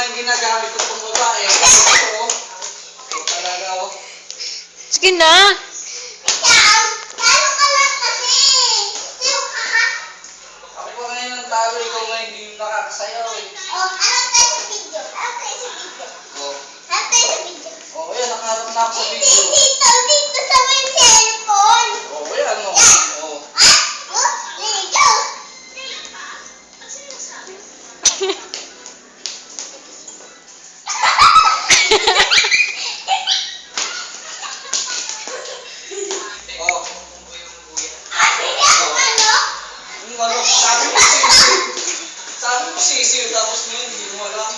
yung ginagamit ko pang babae. Ito, talaga, oh. Sige na. Ako pa ngayon ang talo, ikaw ngayon hindi yung nakakasayaw, eh. Oh. Oh, ayan, nakaharap na ako sa video. Oh, ayan, oh. Oh. Oh. Sabi mo sisiw, tapos mo hindi mo alam.